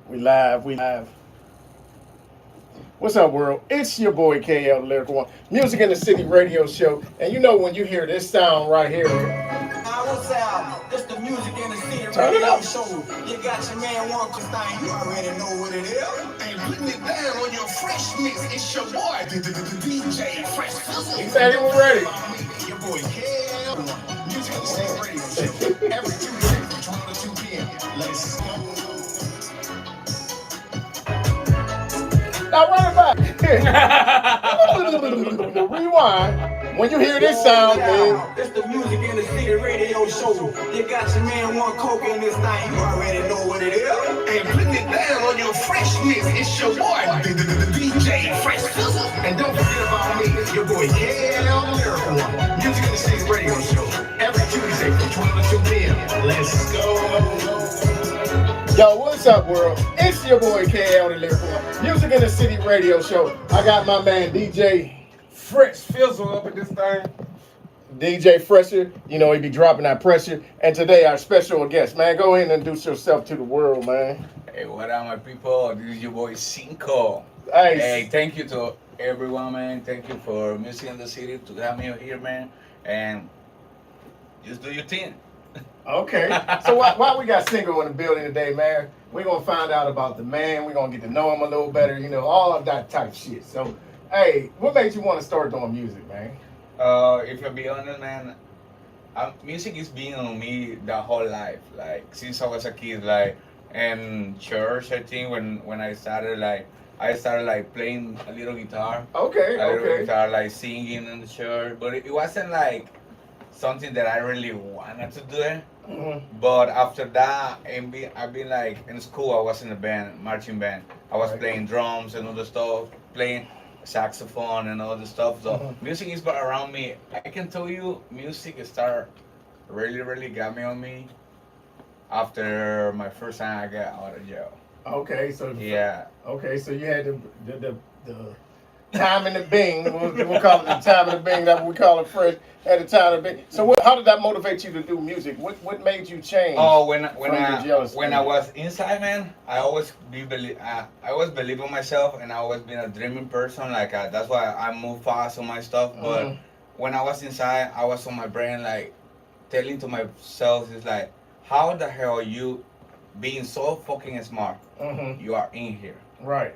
We live, we live. What's up, world? It's your boy KL, the Lyrical One. Music in the City radio show. And you know when you hear this sound right here, This the music in the city turn it radio up. show. You got your man one thing, you already know what it is. Ain't putting it down on your fresh mix. It's your boy, the DJ Fresh Fizzle. He said he was ready. Your boy KL, music in the city radio show. Every Tuesday from 12 to 2 p.m. Let's go. Now run it back. Rewind. When you hear this sound, man. It's the music in the city radio show. You got your man one coke in this thing. You already know what it is. Ain't putting it down on your fresh mix. It's your boy, the DJ Fresh Fizzle. And don't forget about me, your boy KL the Lyrical One. Music in the city radio show. Every Tuesday from 12 to 2 p.m. Let's go. Yo, what's up, world? It's your boy KL, the Lyrical One. Music in the City radio show. I got my man DJ Fresh Fizzle up in this thing. DJ Fresher, you know, he be dropping that pressure. And today, our special guest, man, go ahead and introduce yourself to the world, man. Hey, what up, my people? This is your boy C1nco. Hey, Hey, thank you to everyone, man. Thank you for Music in the City to have me here, man. And just do your thing. okay. So why we got Single in the building today, man? We're going to find out about the man. We're going to get to know him a little better, you know, all of that type shit. So, hey, what made you want to start doing music, man? If I be honest, man, music is being on me the whole life. Like since I was a kid, like in church, I think when I started like playing a little guitar. Okay, A little okay. guitar, like singing in the church, but it wasn't like something that I really wanted to do it. Mm-hmm. But after that, I've been like in school. I was in a band, marching band. I was Right. playing drums and other stuff, playing saxophone and all the stuff. So music is around me. I can tell you, music start really got me on me after my first time I got out of jail. Okay, so Yeah. okay, so you had the time in the bing. We'll call it the time in the bing. That's what we call it fresh. At the time in the bing. So how did that motivate you to do music? What made you change? Oh, when I was inside, man, I always believe in myself, and I always been a dreaming person. Like that's why I move fast on my stuff. But when I was inside, I was on my brain, like telling to myself, it's like, how the hell are you being so fucking smart? Mm-hmm. You are in here. Right.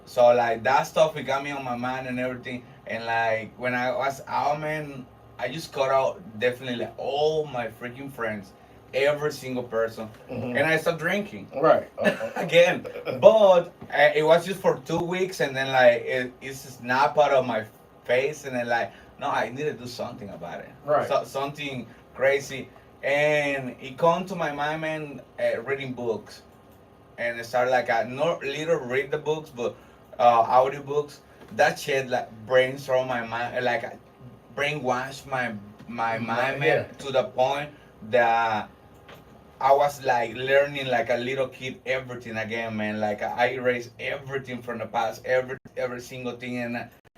So like that stuff, it got me on my mind and everything. And like when I was out, man, I just cut out definitely like all my freaking friends, every single person, and I started drinking Right. again. But it was just for 2 weeks, and then like it's just not part of my face, and then like no, I need to do something about it. Right. So, something crazy, and it come to my mind, man, reading books, and it started like I not literally read the books, but audio books. That shit like brainstorm my mind, like brainwash my mind, man, Yeah. to the point that I was like learning like a little kid everything again, man. Like I erased everything from the past, every single thing,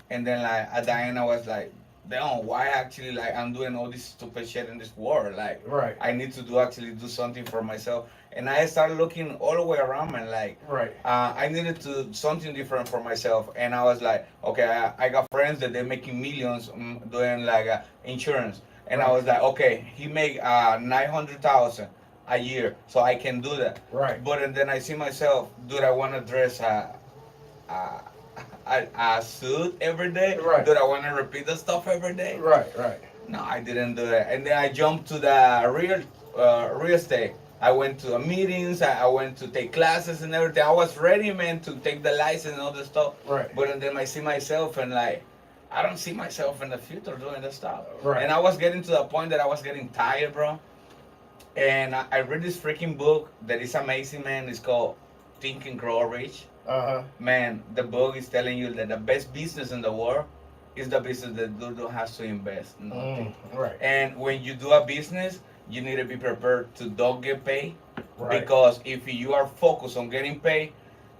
and then like at the end I was like, damn, why actually like I'm doing all this stupid shit in this world? Like Right. I need to do something for myself. And I started looking all the way around, man. Like Right. I needed to do something different for myself, and I was like, okay, I got friends that they're making millions doing like insurance, and I Right. was like, okay, he make 900,000 a year, so I can do that. Right. But then I see myself, dude, I want to dress a, a suit every day. Right. Dude, I want to repeat the stuff every day. Right. Right. No, I didn't do that. And then I jumped to the real estate. I went to meetings. I went to take classes and everything. I was ready, man, to take the license and all this stuff. Right. But then I see myself and like, I don't see myself in the future doing that stuff. Right. And I was getting to the point that I was getting tired, bro. And I read this freaking book that is amazing, man. It's called Think and Grow Rich. Man, the book is telling you that the best business in the world is the business that don't has to invest nothing. Right. And when you do a business, you need to be prepared to don't get paid. Right. Because if you are focused on getting paid,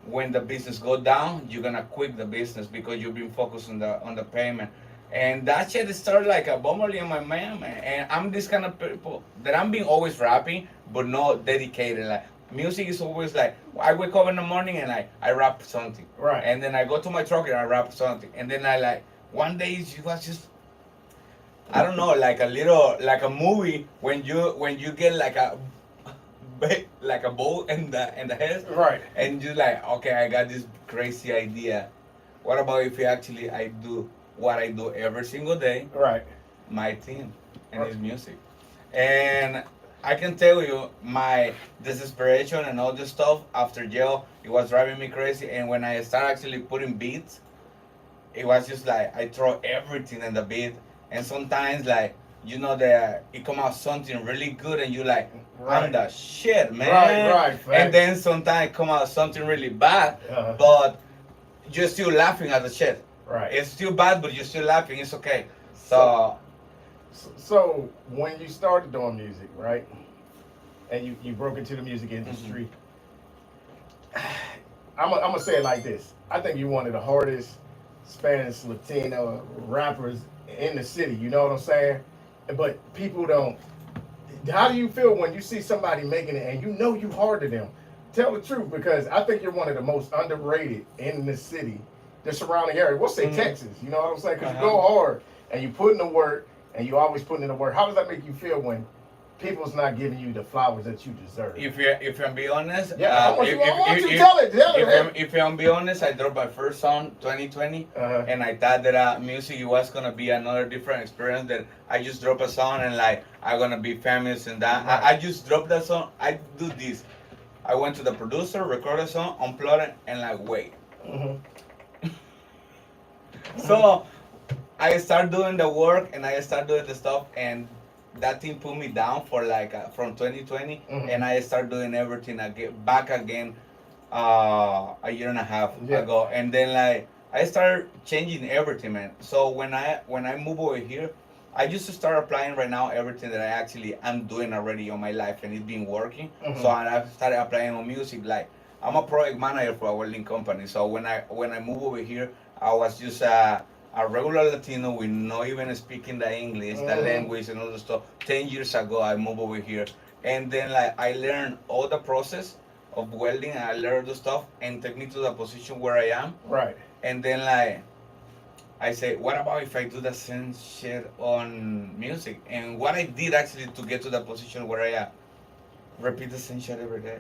when the business go down, you're gonna quit the business because you've been focused on the payment. And that shit started like a bomber in my mind, man. And I'm this kind of people that I'm being always rapping, but not dedicated. Like, music is always like I wake up in the morning and I rap something, Right. and then I go to my truck and I rap something, and then I like one day it was just I don't know, like a little like a movie when you get like a like a bolt in the head, Right. and you're like, okay, I got this crazy idea. What about if I do what I do every single day, Right. my thing, and it's music, and I can tell you my desperation and all this stuff after jail, it was driving me crazy, and when I started actually putting beats, it was just like I throw everything in the beat, and sometimes like that it come out something really good, and you like I'm Right. the shit, man. Right. And then sometimes come out something really bad, Uh-huh. but you're still laughing at the shit. Right. It's still bad, but you're still laughing. It's okay. So So when you started doing music, right, and you broke into the music industry, I'm gonna say it like this. I think you're one of the hardest Spanish Latino rappers in the city. You know what I'm saying? But people don't. How do you feel when you see somebody making it and you know you harder than them? Tell the truth, because I think you're one of the most underrated in the city, the surrounding area. We'll say Texas. You know what I'm saying? Because you go hard and you put in the work and you always put in the work. How does that make you feel when people's not giving you the flowers that you deserve? if I'm be honest, Yeah, I want you to tell it. If I'm be honest, I dropped my first song 2020, and I thought that music it was gonna be another different experience. That I just drop a song and like I'm gonna be famous and that. Right. I just dropped that song. I do this. I went to the producer, recorded a song, uploaded, and like wait. So I start doing the work and I start doing the stuff, and that thing put me down for like from 2020, and I start doing everything again a year and a half ago, and then like I started changing everything, man. So when I move over here, I used to start applying right now everything that I actually am doing already on my life, and it's been working. So I started applying on music. Like I'm a project manager for a welding company. So when I move over here, I was just a regular Latino with not even speaking the English, the language, and all the stuff. 10 years ago, I moved over here, and then like I learned all the process of welding, and I learned the stuff and take me to the position where I am. Right. And then like I say, what about if I do the same shit on music? And what I did actually to get to the position where I am, repeat the same shit every day.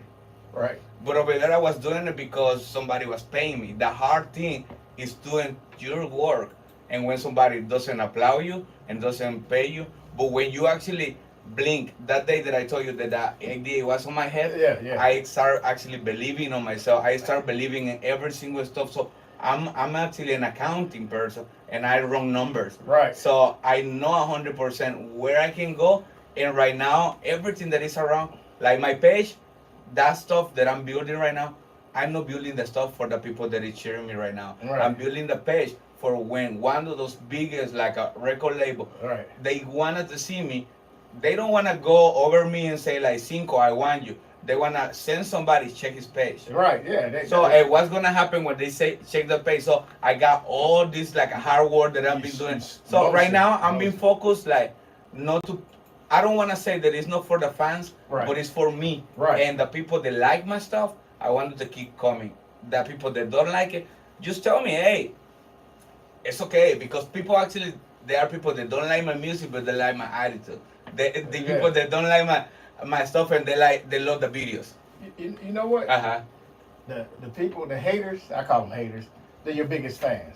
Right. But over there, I was doing it because somebody was paying me. The hard thing is doing your work, and when somebody doesn't applaud you and doesn't pay you, but when you actually blink, that day that I told you that that idea was on my head, I start actually believing on myself. I start believing in every single stuff. So I'm actually an accounting person, and I run numbers. Right. So I know 100% where I can go, and right now everything that is around, like my page, that stuff that I'm building right now, I'm not building the stuff for the people that is cheering me right now. Right. I'm building the page for when one of those biggest, like a record label, they wanted to see me. They don't want to go over me and say like, C1nco, I want you. They want to send somebody check his page. Right, yeah. So what's going to happen when they say check the page? So I got all this like hard work that I've been doing. So right now I'm being focused like not to, I don't want to say that it's not for the fans, but it's for me. Right. And the people that like my stuff, I want them to keep coming. The people that don't like it, just tell me, hey, it's okay. Because people actually, there are people that don't like my music, but they like my attitude. The people that don't like my stuff and they love the videos. You know what? The people, the haters, I call them haters, they're your biggest fans.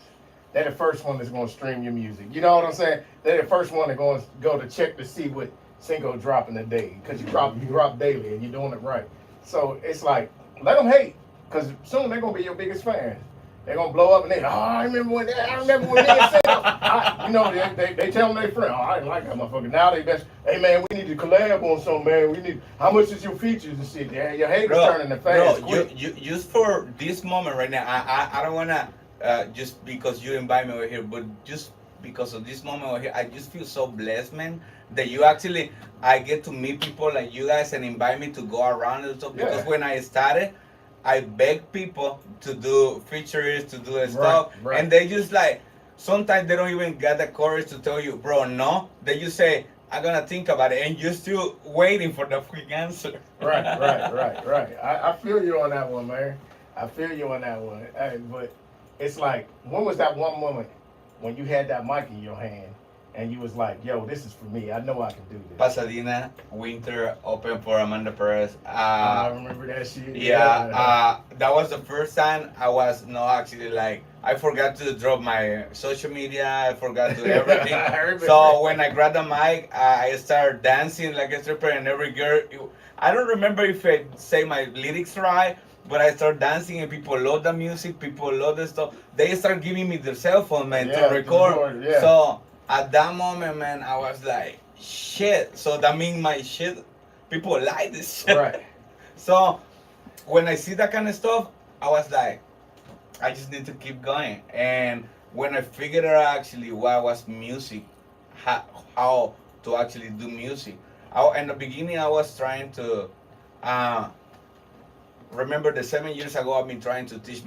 They're the first one that's going to stream your music. You know what I'm saying? They're the first one that's going to go to check to see what C1nco dropping a day, because you drop daily and you're doing it right. So it's like, let them hate, because soon they're going to be your biggest fans. They're going to blow up and I remember when they said that. They tell them their friend, I didn't like that motherfucker. Now they best, hey man, we need to collab on something, man. How much is your features and shit? Yeah, your haters turning the fans quick. Just for this moment right now, I don't want to, just because you invite me over here, but just because of this moment over here, I just feel so blessed, man, that you actually, I get to meet people like you guys and invite me to go around and stuff. Because when I started, I beg people to do features, to do stuff, and they just like, sometimes they don't even get the courage to tell you, bro, no. They just say, I'm gonna think about it, and you're still waiting for the quick answer. Right. I feel you on that one, man. I feel you on that one. Hey, but it's like, when was that one moment when you had that mic in your hand and you was like, yo, this is for me. I know I can do this. Pasadena, winter, open for Amanda Perez. I remember that shit. That was the first time I was not actually like, I forgot to drop my social media, I forgot to everything. So when I grabbed the mic, I started dancing like a stripper, and every girl, I don't remember if I say my lyrics right, but I started dancing and people love the music, people love the stuff. They start giving me their cell phone, man, to record. So at that moment, man, I was like, shit. So that means my shit, people like this shit. Right. So when I see that kind of stuff, I was like, I just need to keep going. And when I figured out actually what was music, how to actually do music, in the beginning I was trying to, remember the 7 years ago I've been trying to teach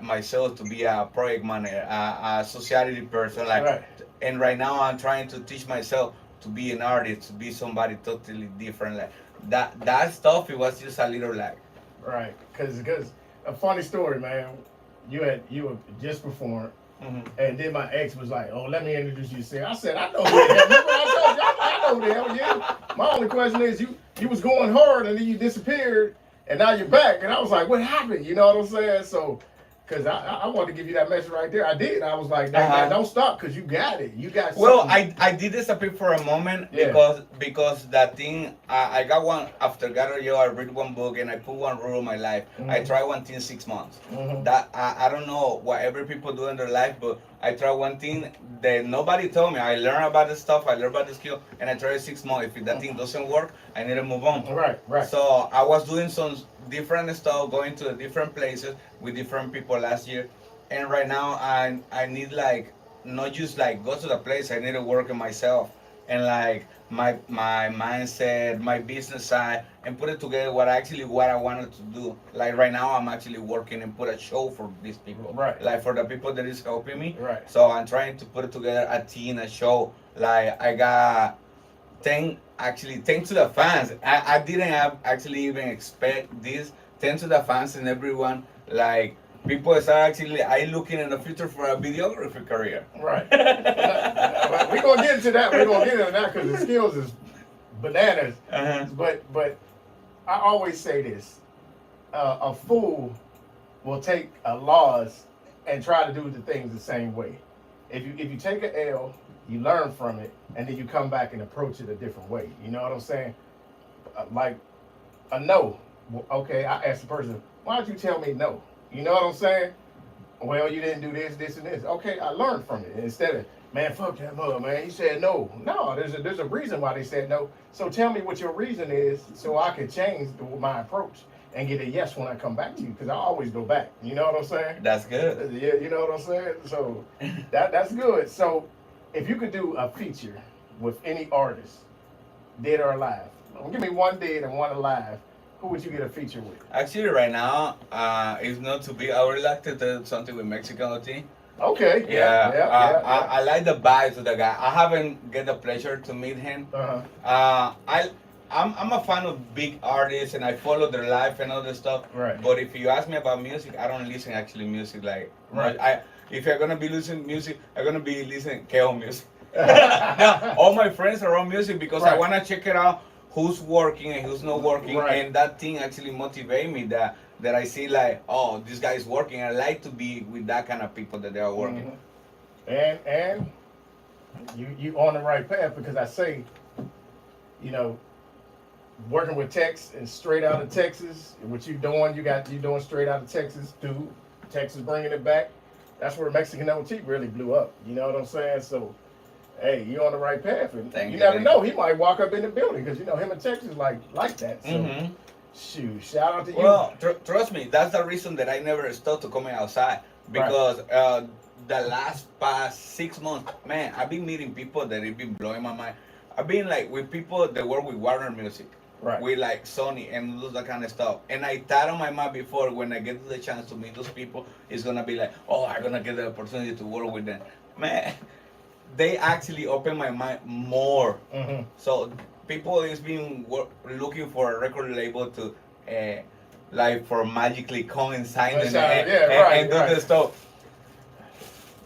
myself to be a project manager, a society person, like, Right. And right now I'm trying to teach myself to be an artist, to be somebody totally different. Like that stuff, it was just a little like. Right, because a funny story, man. You had just performed, and then my ex was like, "Oh, let me introduce you." I said, "I know who the hell." Remember I told you, I know the hell. Yeah. My only question is, you was going hard and then you disappeared, and now you're back. And I was like, "What happened?" You know what I'm saying? So, because I wanted to give you that message right there. I did. I was like, man, don't stop, because you got it. You got. Well, something. I did disappear for a moment, Yeah. because that thing, I got one after Gallerio. I read one book and I put one rule in my life. I try one thing 6 months. That I don't know what every people do in their life, but I try one thing that nobody told me. I learned about the stuff, I learned about the skill, and I try it 6 months. If that thing doesn't work, I need to move on. Right. So I was doing some different stuff, going to different places with different people last year, and right now I need, like, not just like go to the place. I need to work on myself and like my mindset, my business side, and put it together what I wanted to do. Like right now, I'm actually working and put a show for these people. Right. Like for the people that is helping me. Right. So I'm trying to put it together a team, a show. Like I got thanks to the fans. I didn't have actually even expect this. Thanks to the fans and everyone. Like people start actually looking in the future for a videography career. Right. We're gonna get into that. We're gonna get into that because the skills is bananas. But I always say this: a fool will take a loss and try to do the things the same way. If you take an L, you learn from it, and then you come back and approach it a different way. You know what I'm saying? Like a no. Okay, I asked the person, "Why don't you tell me no?" You know what I'm saying? Well, you didn't do this, this, and this. Okay, I learned from it. Instead of, man, fuck that mother, man. He said no. No, there's a reason why they said no. So tell me what your reason is, so I can change my approach and get a yes when I come back to you. Because I always go back. You know what I'm saying? That's good. Yeah, you know what I'm saying. So that's good. So if you could do a feature with any artist, dead or alive, give me one dead and one alive. Who would you get a feature with? Actually, right now, it's not too big. I would like to do something with Mexican team. Okay. Yeah. I like the vibes of the guy. I haven't get the pleasure to meet him. I'm a fan of big artists and I follow their life and all this stuff. Right. But if you ask me about music, I don't listen actually music like. Right. If you're gonna be listening music, I'm gonna be listening KO music. Now, all my friends are on music because I wanna check it out. Who's working and who's not working, and that thing actually motivate me that I see like, oh, this guy is working. I like to be with that kind of people that they are working. And you on the right path, because I say, you know, working with Tex and straight out of Texas, what you doing straight out of Texas to Texas, bringing it back. That's where Mexican OT really blew up. You know what I'm saying? So. Hey, you're on the right path, and you never know. He might walk up in the building because you know him and Texas like that. So, shoot, shout out to you. Well, trust me, that's the reason that I never stopped to coming outside because the past 6 months, man, I've been meeting people that have been blowing my mind. I've been like with people that work with Warner Music, with like Sony and all that kind of stuff. And I thought on my mind before when I get the chance to meet those people, it's gonna be like, oh, I'm gonna get the opportunity to work with them, man. they actually open my mind more. Mm-hmm. So people is been looking for a record label to, like, for magically come and sign and, and do the stuff.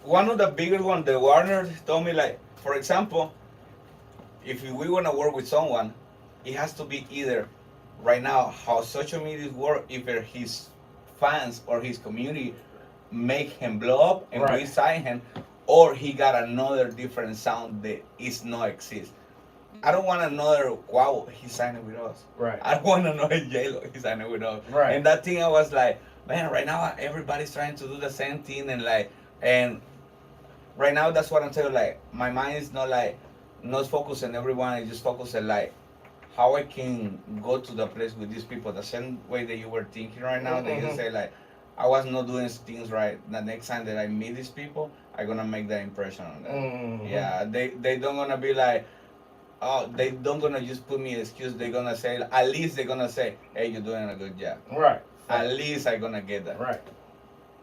One of the biggest one, the Warner told me, like, for example, if we want to work with someone, it has to be either right now how social media work, if his fans or his community make him blow up and we sign him, or he got another different sound that is not exist. I don't want another wow, he signed it with us. Right. I don't want another J-Lo, he signed it with us. Right. And that thing I was like, man, right now everybody's trying to do the same thing and right now that's what I'm telling you, like my mind is not focused on everyone, I just focus on like how I can go to the place with these people the same way that you were thinking right now, that you say like I was not doing things right. The next time that I meet these people, I'm gonna make that impression on them. Yeah, they don't gonna be like, oh, they don't gonna just put me an excuse. They're gonna say, at least they're gonna say, hey, you're doing a good job. Right. At least I'm gonna get that. Right.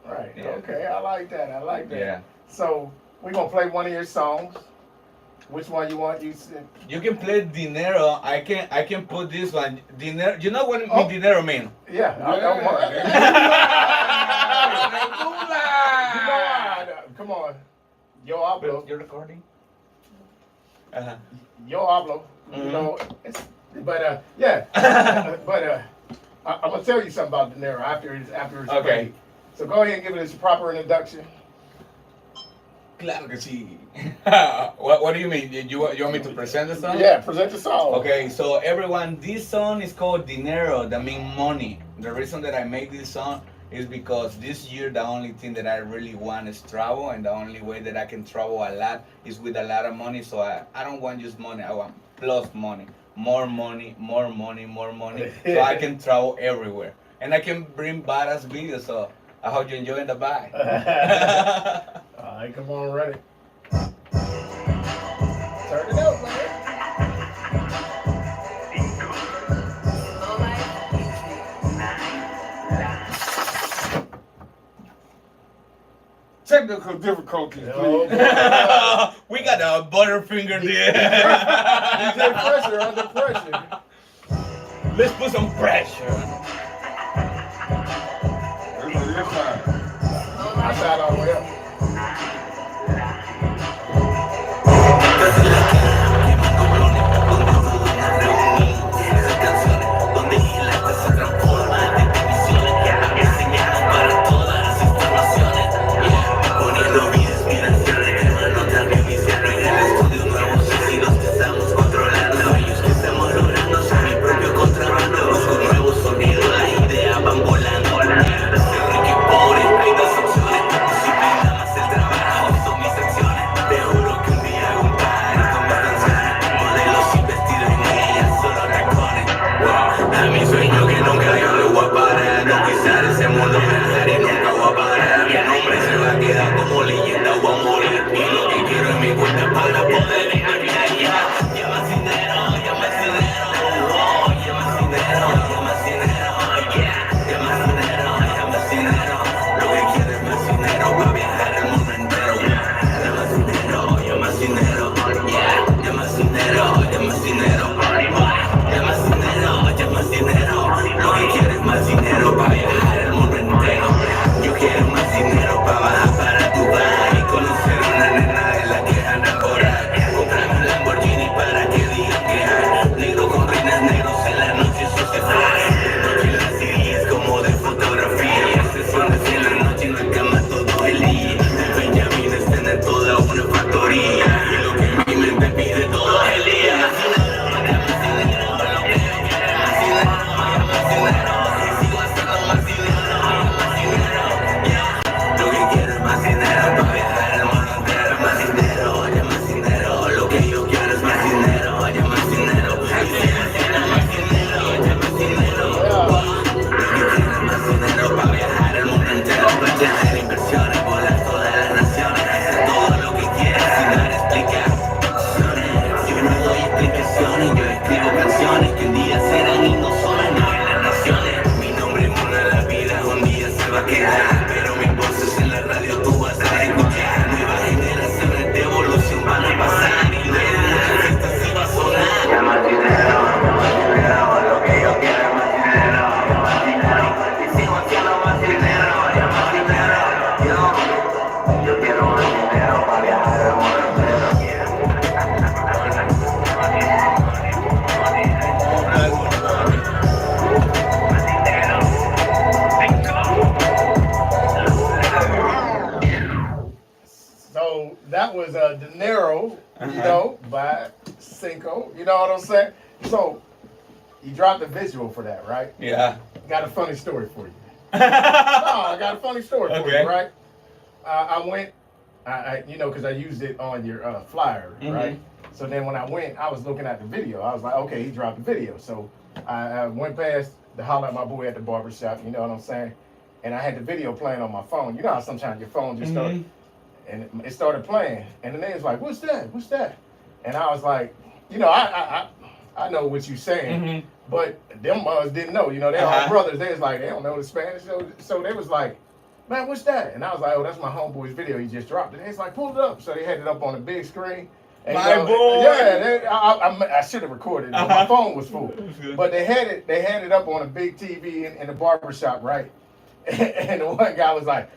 Right. Yeah. Okay, I like that. I like that. Yeah. So we're gonna play one of your songs. Which one you want? You can play Dinero. I can put this one. Dinero. You know what dinero mean? Yeah. I don't mind. Come on. Yo hablo. You're recording? Yo hablo. You know, but yeah. But I'm gonna tell you something about dinero after it's okay. played. So go ahead and give it a proper introduction. Claro que sí. What do you mean? You want me to present the song? Yeah, present the song. Okay, so everyone, this song is called Dinero, that means money. The reason that I made this song is because this year the only thing that I really want is travel, and the only way that I can travel a lot is with a lot of money. So I don't want just money, I want plus money. More money, more money, more money. So I can travel everywhere. And I can bring badass videos, so I hope you're enjoying the bag. All right, come on, ready. Turn it up, man. Technical difficulties, please. We got a butterfinger there. DJ Pressure, under pressure. Let's put some pressure. This side. I shot all the way up. Pero mi voz es en la radio, tú vas a escuchar nuevas generaciones de evolución. You know what I'm saying? So you dropped the visual for that, right? Yeah. Got a funny story for you. No, I got a funny story for Okay. you, right? I went, because I used it on your flyer, right? So then when I went, I was looking at the video. I was like, okay, he dropped the video. So I went past to holler at my boy at the barbershop, you know what I'm saying? And I had the video playing on my phone. You know how sometimes your phone just started, and it started playing. And the nigga's like, what's that? What's that? And I was like, I know what you're saying, but them mothers didn't know. You know, they're all brothers. They was like, they don't know the Spanish. So they was like, man, what's that? And I was like, oh, that's my homeboy's video. He just dropped it. And they was like, pull it up. So they had it up on the big screen. And, My boy. Yeah, I should have recorded it. But my phone was full. But they had it up on a big TV in the barbershop, right? And the one guy was like,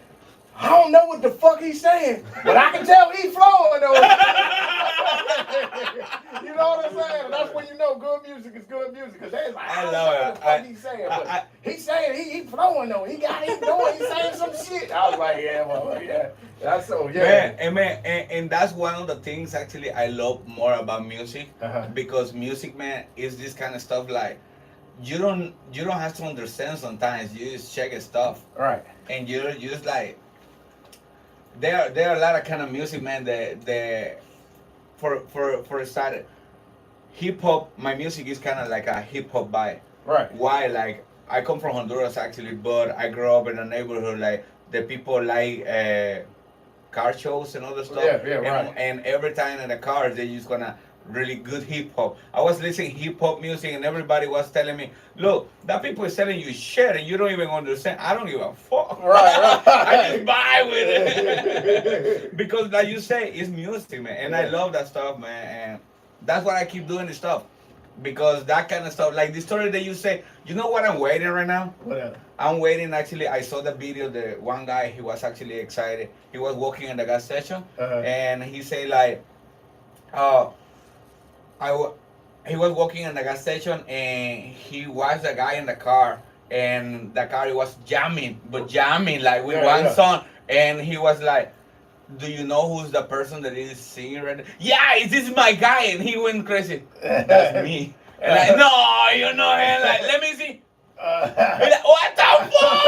I don't know what the fuck he's saying, but I can tell he's flowing though. You know what I'm saying? And that's when you know good music is good music. Cause they like, I don't know what the fuck he's saying, but he's saying he flowing though. He doing, he's saying some shit. I was like, yeah, well, yeah. That's so, yeah. And that's one of the things actually I love more about music, because music, man, is this kind of stuff like, you don't have to understand sometimes. You just check it stuff. Right. And you just like, there are a lot of kind of music, man, that for started, hip hop, my music is kind of like a hip hop vibe. Right. Why? Like, I come from Honduras actually, but I grew up in a neighborhood like the people like car shows and other stuff. Yeah, right. And every time in the cars, they just gonna really good hip hop. I was listening hip hop music and everybody was telling me, look, that people is telling you shit and you don't even understand. I don't give a fuck. Right. I just vibe with it. Because like you say, it's music, man. And I love that stuff, man. And that's why I keep doing this stuff. Because that kind of stuff, like the story that you say, you know what I'm waiting right now? Whatever. I'm waiting, actually, I saw the video, the one guy, he was actually excited. He was walking in the gas station and he said like, he was walking in the gas station and he watched the guy in the car and the car was jamming like with one song, and he was like, do you know who's the person that is singing right now? Yeah, this is my guy, and he went crazy. That's me. And like, no, you know him. Like, let me see. Like, what the fuck?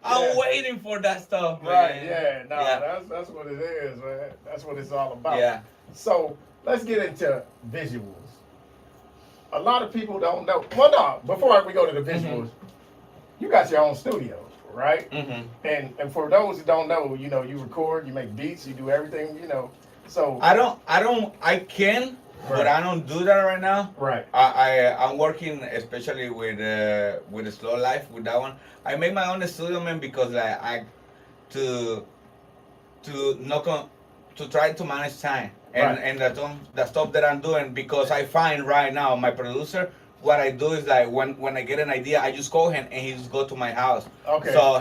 I'm waiting for that stuff, man. Right, yeah, no, that's what it is, man. That's what it's all about. Yeah. So let's get into visuals. A lot of people don't know. Well, no, before we go to the visuals, you got your own studio, right? And for those who don't know, you know, you record, you make beats, you do everything, you know. So I can, but I don't do that right now. Right. I'm working especially with the Slow Life, with that one. I make my own studio, man, because like to try to manage time and the stuff that I'm doing, because I find right now my producer, what I do is like when I get an idea, I just call him and he just go to my house. Okay. So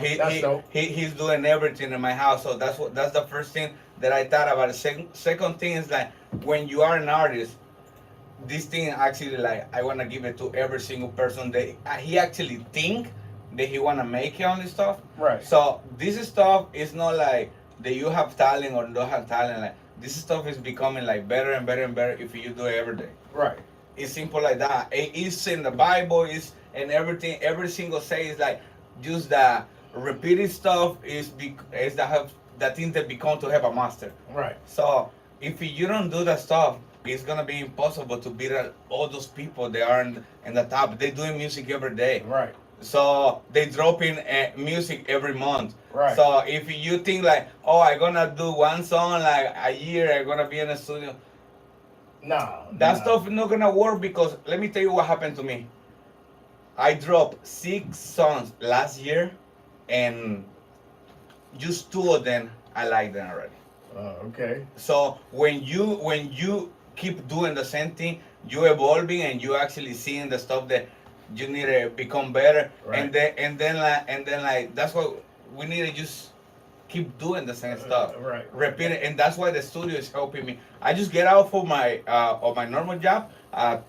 he's doing everything in my house. So that's the first thing that I thought about. The second thing is like, when you are an artist, this thing actually, like, I want to give it to every single person that he actually think that he want to make it on this stuff. Right. So this stuff is not like that you have talent or don't have talent. Like, this stuff is becoming like better and better and better if you do it every day. Right. It's simple like that. It's in the Bible, and everything. Every single say is like, just the repeated stuff is the thing that become to have a master. Right. So if you don't do that stuff, it's gonna be impossible to beat all those people that are in the top. They're doing music every day. Right. So they dropping music every month. Right. So if you think like, oh, I'm gonna do one song like a year, I'm gonna be in the studio. No. That stuff is not gonna work, because let me tell you what happened to me. I dropped 6 songs last year, and just 2 of them I like them already. Okay. So when you keep doing the same thing, you evolving and you actually seeing the stuff that you need to become better. Right. And then like that's what we need to just keep doing the same stuff. Right. Repeat it, and that's why the studio is helping me. I just get out for my normal job,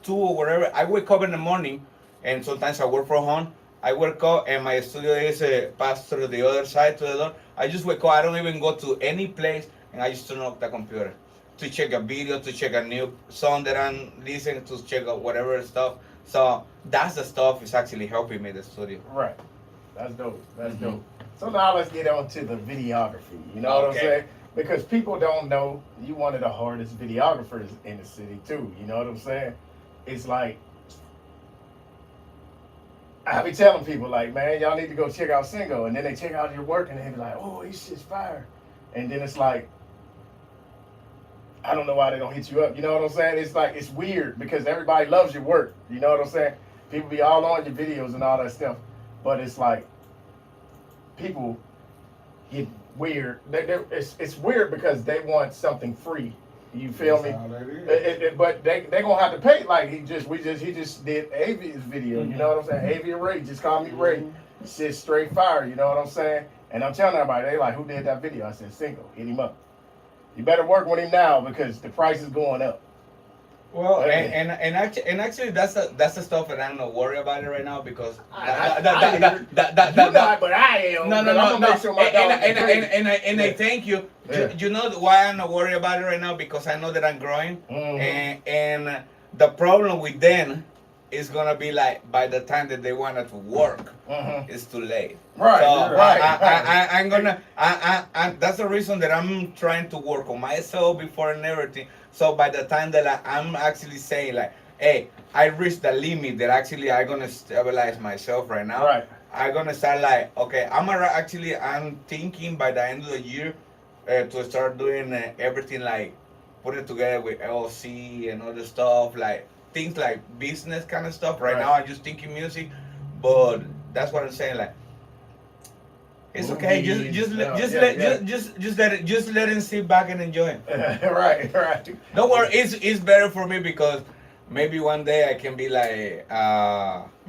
2 or whatever. I wake up in the morning, and sometimes I work from home. I wake up and my studio is passed through the other side to the door. I just wake up. I don't even go to any place, and I just turn off the computer. to check a video, to check a new song that I'm listening to, check out whatever stuff. So that's the stuff is actually helping me in the studio. Right. That's dope. That's Mhm. dope. So now let's get on to the videography. You know what I'm Okay. saying? Because people don't know you one of the hardest videographers in the city too. You know what I'm saying? It's like I be telling people like, man, y'all need to go check out C1nco, and then they check out your work and they be like, oh, this shit's fire, and then it's like, I don't know why they don't hit you up. You know what I'm saying? It's like it's weird because everybody loves your work. You know what I'm saying? People be all on your videos and all that stuff, but it's like people get weird. It's weird because they want something free. You feel me? That's how that is. But they gonna have to pay. Like he just did Avia's video. You know what I'm saying? Avia Ray just called me Ray. Shit straight fire. You know what I'm saying? And I'm telling everybody, they like, who did that video? I said C1nco. Hit him up. You better work with him now because the price is going up. Well, Hey. and actually that's the stuff that I'm not worried about it right now because You're not, but I am. No, But I'm gonna make sure my dog get paid. and I Yeah. thank you. Yeah. You know why I'm not worried about it right now? Because I know that I'm growing, Mhm. and the problem with them is gonna be like by the time that they want it to work, Mhm. it's too late. Right, So right. I'm gonna. That's the reason that I'm trying to work on myself before and everything. So by the time that I'm actually saying like, hey, I reached the limit that actually I'm gonna stabilize myself right now. Right. I'm gonna start like, okay, I'm thinking by the end of the year to start doing everything like put it together with LLC and other stuff, like things like business kind of stuff. Right Right. now, I'm just thinking music, but that's what I'm saying. Like, it's okay. Movies, yeah. Just let him sit back and enjoy it. Right, right. Don't worry, it's better for me because maybe one day I can be like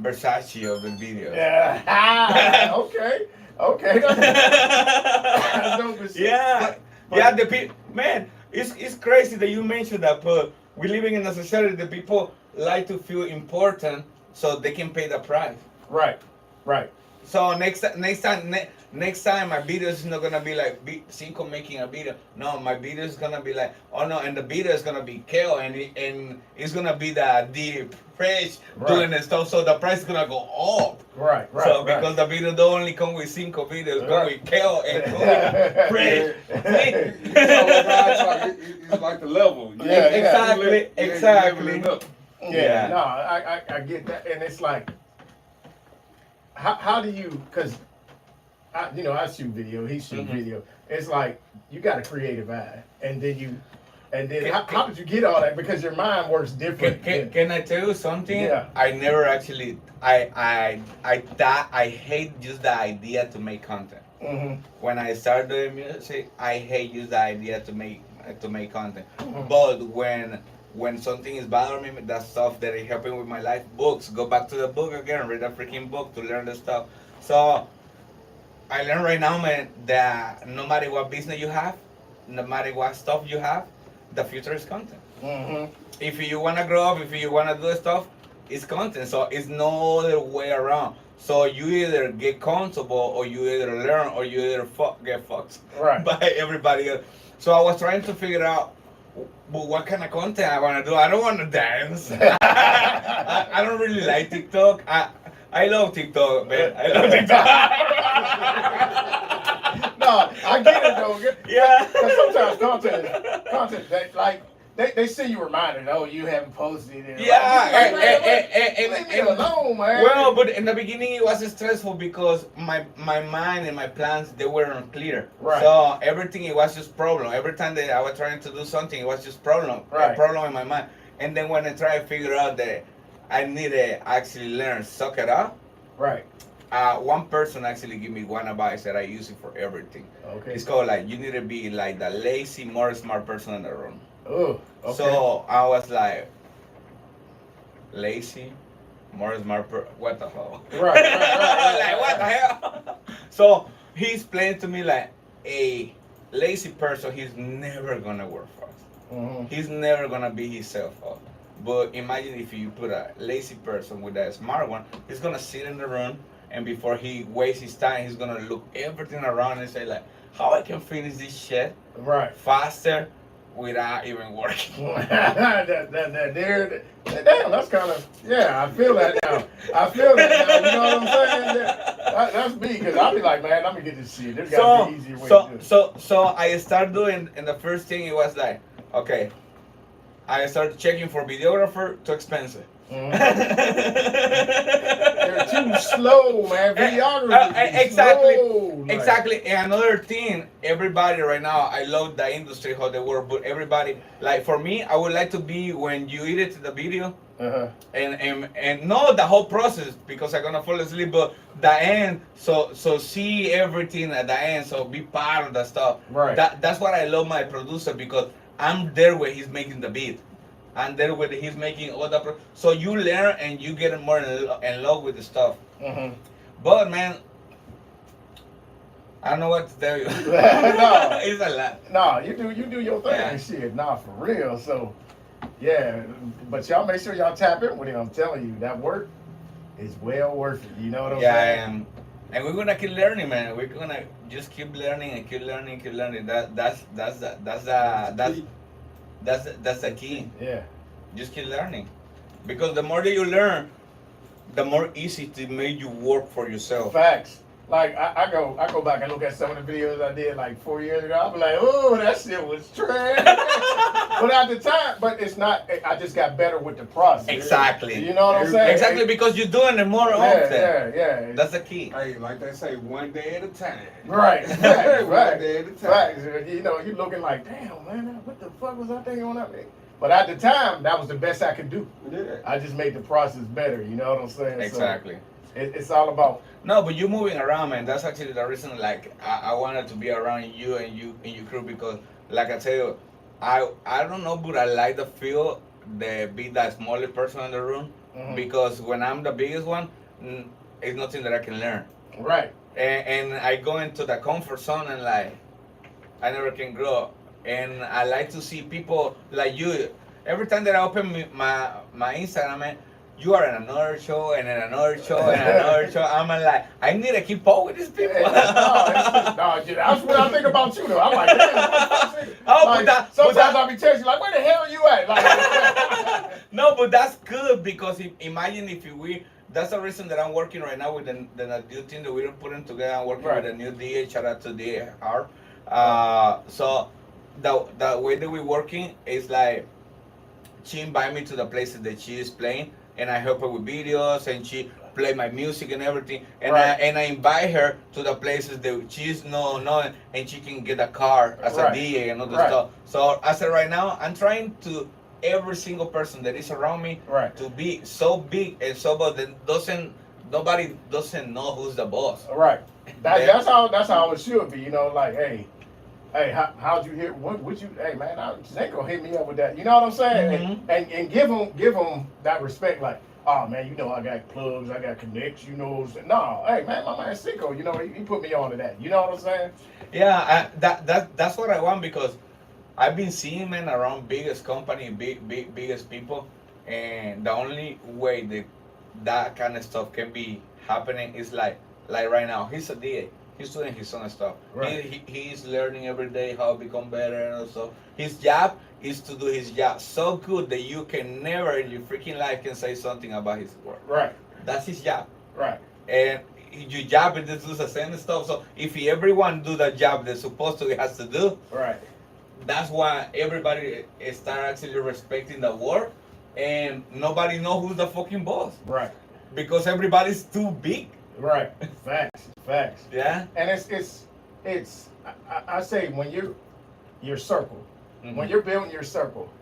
Versace of the video. Yeah. Ah, okay. Okay. That's dope as shit. Yeah, But- yeah. The people, man, it's crazy that you mentioned that, but we're living in a society that people like to feel important, so they can pay the price. Right. Right. So next time my video is not gonna be like C1nco making a video. No, my video is gonna be like, oh no, and the video is gonna be Kale, and it's gonna be the deep fresh Right. doing the stuff. So the price is gonna go up. Right. Right. So right. because the video don't only come with C1nco videos, come Right. with Kale and come with fresh. You know what God's like, it's like the level. You Yeah, exactly, exactly. leveling up. Yeah, Yeah. no, I get that, and it's like, how do you? Because I shoot video, he shoot Mhm. video. It's like you got a creative eye, and then Can- how did you get all that? Because your mind works different. Can I tell you something? Yeah. I never actually I hate just the idea to make content. Mm-hmm. When I started doing music, I hate just the idea to make content. Mhm. But when something is bothering me, that stuff that is helping with my life, books, go back to the book again, read a freaking book to learn the stuff. So I learned right now, man, that no matter what business you have, no matter what stuff you have, the future is content. Mm-hmm. If you wanna grow up, if you wanna do stuff, it's content. So it's no other way around. So you either get comfortable, or you either learn, or you either get fucked Right. by everybody else. So I was trying to figure out what kind of content I wanna do. I don't wanna dance. I don't really like TikTok. I love TikTok, man. I love TikTok. No, I get it though. Yeah. Because sometimes content, they see you reminded, oh, you haven't posted it. Yeah, Leave me alone, man. Well, but in the beginning it was stressful because my mind and my plans, they weren't clear. Right. So everything, it was just problem. Every time that I was trying to do something, it was just problem. Right. A problem in my mind. And then when I tried to figure out that I need to actually learn suck it up, Right. one person actually gave me one advice that I use it for everything. Okay. It's called like, you need to be like the lazy, more smart person in the room. Oh. Okay. So I was like, lazy, more smart. What the hell? Right. Like what the hell? So he explained to me like, a lazy person, he's never gonna work for us. Mhm. He's never gonna be himself. But imagine if you put a lazy person with a smart one, he's gonna sit in the room, and before he wastes his time, he's gonna look everything around and say like, how I can finish this shit Right. faster, without even working. Damn, that's kind of, yeah, I feel that now. I feel that now, you know what I'm saying? That's me, because I'll be like, man, let me get this shit. There's got to be an easier way to do it. So I started doing, and the first thing it was like, okay, I started checking for videographer, too expensive. They're too slow, man. Videography exactly, slow, like. exactly. And another thing, everybody right now, I love the industry how they work, but everybody, like for me, I would like to be when you edit the video, and not the whole process because I'm gonna fall asleep, but the end. So see everything at the end. So be part of the stuff. Right. That's what I love my producer because I'm there when he's making the beat. And then when he's making all the so you learn and you get more in love with the stuff. But man, I don't know what to tell you. No, it's a lot. No, you do your thing and shit. Nah, for real. So yeah, but y'all make sure y'all tap in with him. I'm telling you, that work is well worth it. You know what I'm saying? And we're gonna keep learning, man. We're gonna just keep learning and keep learning, keep learning. That's the key. Yeah. Just keep learning. Because the more that you learn, the more easy to make you work for yourself. Facts. Like I go back and look at some of the videos I did like 4 years ago. I'm like, oh, that shit was trash. But at the time, but it's not. I just got better with the process. Exactly. You know what I'm saying? Exactly, because you're doing it more often. Yeah. That's the key. Hey, like they say, one day at a time. Right. One day at a time. Right. You know, you're looking like, damn, man, what the fuck was I thinking on that? But at the time, that was the best I could do. Yeah. I just made the process better. You know what I'm saying? Exactly. So it's all about. No, but you're moving around, man. That's actually the reason. Like I wanted to be around you and your crew because, like I tell you, I don't know, but I like the feel the be that smallest person in the room because when I'm the biggest one, it's nothing that I can learn. Right. And I go into the comfort zone and like I never can grow. And I like to see people like you. Every time that I open my Instagram, man, you are in another show and in another show and another show. I'm like, I need to keep up with these people. No, that's what I think about you though. I'm like, damn, like, sometimes I'll be texting like, where the hell are you at? Like, no, but that's good because imagine if that's the reason that I'm working right now with the new team that we're putting together. I'm working with a new DA. Shout out to DR. So the way that we're working is like she invite me to the places that she is playing. And I help her with videos, and she play my music and everything. And I invite her to the places that she's known, and she can get a car as a DA and other stuff. So I said right now, I'm trying to every single person that is around me to be so big and so big that nobody doesn't know who's the boss. Right. That's how it should be. You know, like hey, how'd you hear? What you? Hey man, C1nco hit me up with that. You know what I'm saying? And give them that respect. Like, oh man, you know I got plugs, I got connects. You know, no, hey man, my man C1nco, you know he put me on to that. You know what I'm saying? Yeah, that's what I want because I've been seeing men around biggest company, biggest people, and the only way that kind of stuff can be happening is like right now. He's a DA. He's doing his own stuff. Right. He's learning every day how to become better and also his job is to do his job so good that you can never in your freaking life can say something about his work. Right. That's his job. Right. And your job is to do the same stuff. So if everyone do the job they're supposed to has to do, right. That's why everybody start actually respecting the work and nobody know who's the fucking boss. Right. Because everybody's too big. Right. Facts. Yeah. And it's I say when your circle, when you're building your circle,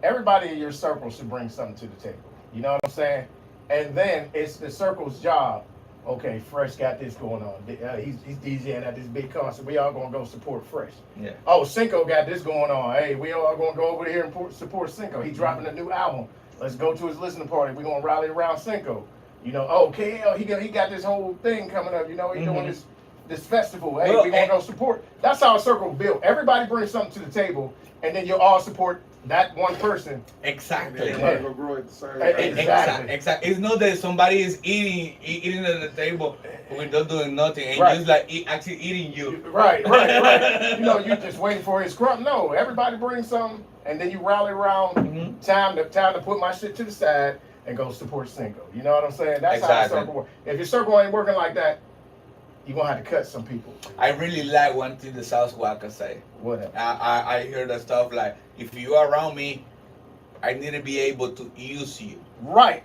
everybody in your circle should bring something to the table. You know what I'm saying? And then it's the circle's job. Okay, Fresh got this going on. He's DJing at this big concert. We all gonna go support Fresh. Yeah. Oh, C1nco got this going on. Hey, we all gonna go over here and support C1nco. He's dropping a new album. Let's go to his listening party. We're gonna rally around C1nco. You know, oh KL, he got this whole thing coming up. You know, he's doing this this festival. Hey, Well, we gonna go support. That's how a circle built. Everybody brings something to the table, and then you all support that one person. Exactly. Everybody gonna grow at the same Hey, time. Exactly. Exactly. It's not that somebody is eating at the table without doing nothing, and Right. just like actually eating you. Right. You know, you just waiting for his crumb. No, everybody brings something, and then you rally around. Mhm. Time to put my shit to the side and go support Cinco. You know what I'm saying? That's how Exactly. a circle works. If your circle ain't working like that, you're gonna have to cut some people. I really like one thing the South Waka say. Whatever. I hear that stuff like, if you are around me, I need to be able to use you. Right.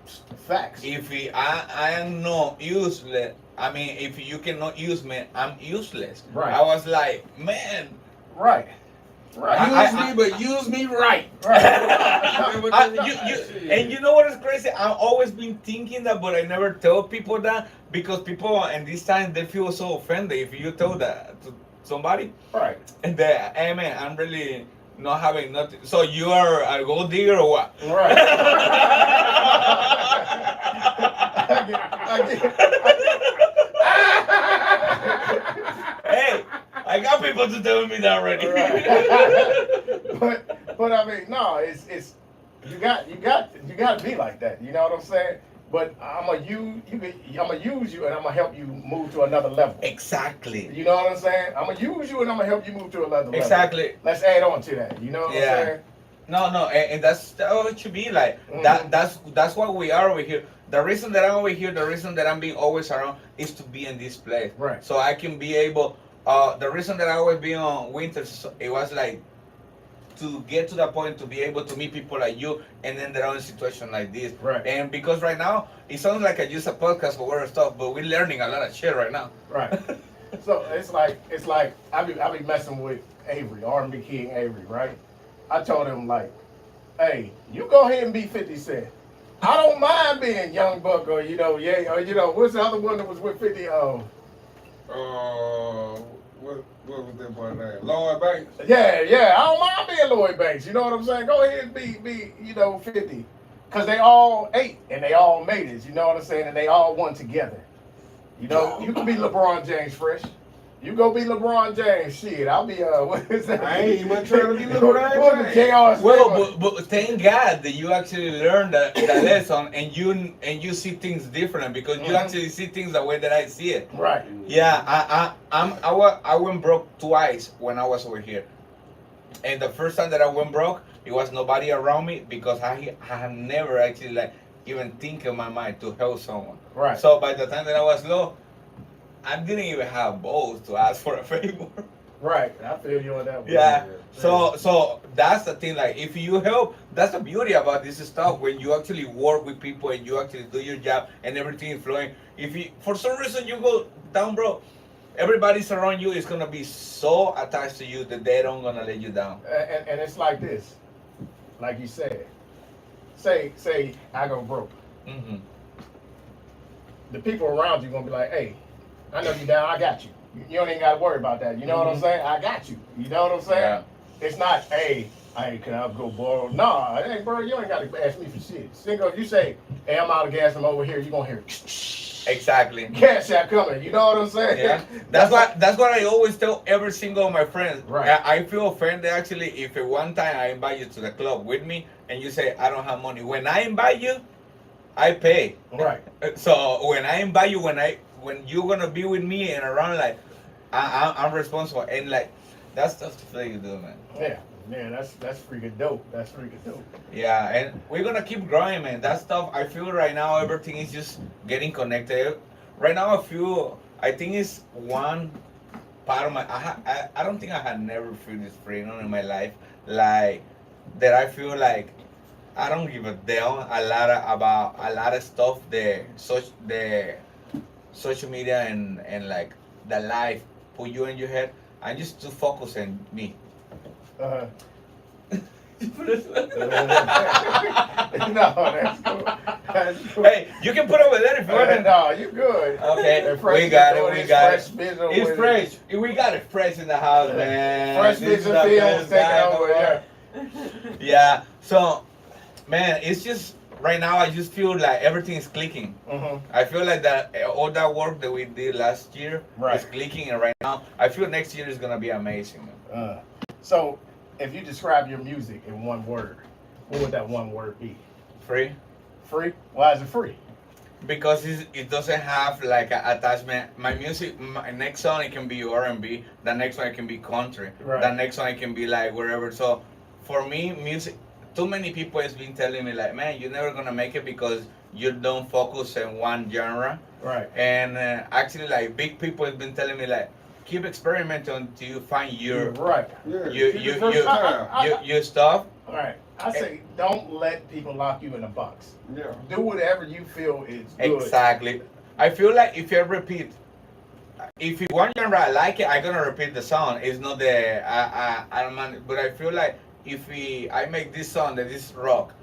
Facts. If I am not useless, I mean, if you cannot use me, I'm useless. Right. I was like, man. Right. Right. Use me, but use me right. And you know what is crazy? I've always been thinking that, but I never tell people that because people in this time they feel so offended if you tell that to somebody. Right. And they, hey man, I'm really not having nothing. So you are a gold digger or what? Right. Hey, I got people to tell me that already. but I mean, no, it's you got to be like that. You know what I'm saying? But I'm gonna use you, and I'm gonna help you move to another level. Exactly. You know what I'm saying? I'm gonna use you, and I'm gonna help you move to another level. Exactly. Let's add on to that. You know what I'm saying? No, and that's how it should be like. That's what we are over here. The reason that I'm over here, the reason that I'm being always around is to be in this place. Right. So I can be able. The reason that I always be on winters, it was like to get to the point to be able to meet people like you, and then they're in a situation like this. Right. And because right now it sounds like I use a podcast for other stuff, but we're learning a lot of shit right now. Right. So it's like I be messing with Avery, R&B King Avery, right? I told him like, hey, you go ahead and be 50 Cent. I don't mind being Young Buck or or what's the other one that was with 50? What was that boy's name? Lloyd Banks. Yeah. I don't mind being Lloyd Banks. You know what I'm saying? Go ahead and be 50. Cause they all ate and they all made it. You know what I'm saying? And they all won together. You know, you can be LeBron James fresh. You go be LeBron James. Shit, I'll be what is that? I ain't even trying to be LeBron James. James. Well, but thank God that you actually learned the lesson and you see things different because you actually see things the way that I see it. Right. Yeah, I went broke twice when I was over here, and the first time that I went broke, it was nobody around me because I have never actually like even think in my mind to help someone. Right. So by the time that I was low, I didn't even have balls to ask for a favor. Right. I feel you on that one. Yeah. So that's the thing. Like, if you help, that's the beauty about this stuff. When you actually work with people and you actually do your job and everything is flowing. If you, for some reason, you go down, bro, everybody's around you is gonna be so attached to you that they don't gonna let you down. And it's like this, like you said. Say I go broke. Mm-hmm. The people around you gonna be like, hey, I know you down. I got you. You don't even got to worry about that. You know what I'm saying? I got you. You know what I'm saying? Yeah. It's not, hey, can I go borrow? Nah, hey, bro, you ain't got to ask me for shit. Cinco, you say, hey, I'm out of gas. I'm over here. You gonna hear Exactly. cash out coming. You know what I'm saying? Yeah. That's what I always tell every single of my friends. Right. I feel offended actually if at one time I invite you to the club with me and you say I don't have money. When I invite you, I pay. Right. So when I invite you, when you're gonna be with me and around, like I'm responsible, and like that's the thing you do, man. Yeah. Man, that's freaking dope. That's freaking dope. Yeah, and we're gonna keep growing, man. That stuff, I feel right now everything is just getting connected. Right now, I think it's one part of my. I don't think I had never felt this freedom in my life, like that. I feel like I don't give a damn about a lot of stuff. The social media and like the life put you in your head. I'm just too focused on me. Uh-huh. No, that's cool. That's cool. Hey, you can put over there if you want. No, you good. Okay, And fresh we got doing it. We this got fresh it. visual It's with fresh. We got it fresh in the house, man. Fresh This is vision the films best taking guy over. in the Yeah. world. Yeah. So, man, it's just right now I just feel like everything is clicking. I feel like that all that work that we did last year is clicking, and right now I feel next year is gonna be amazing. So, if you describe your music in one word, what would that one word be? Free. Free? Why is it free? Because it doesn't have like an attachment. My music, my next song it can be R&B. The next one it can be country. The next one it can be like wherever. So for me, music. Too many people has been telling me like, man, you're never gonna make it because you don't focus on one genre. Right. And actually, like big people have been telling me like, keep experimenting until you find your your stuff. Right. I say don't let people lock you in a box. Yeah. Do whatever you feel is good. Exactly. I feel like if you repeat, if you one genre I like it, I'm gonna repeat the song. It's not the I don't mind, but I feel like if I make this song that is rock,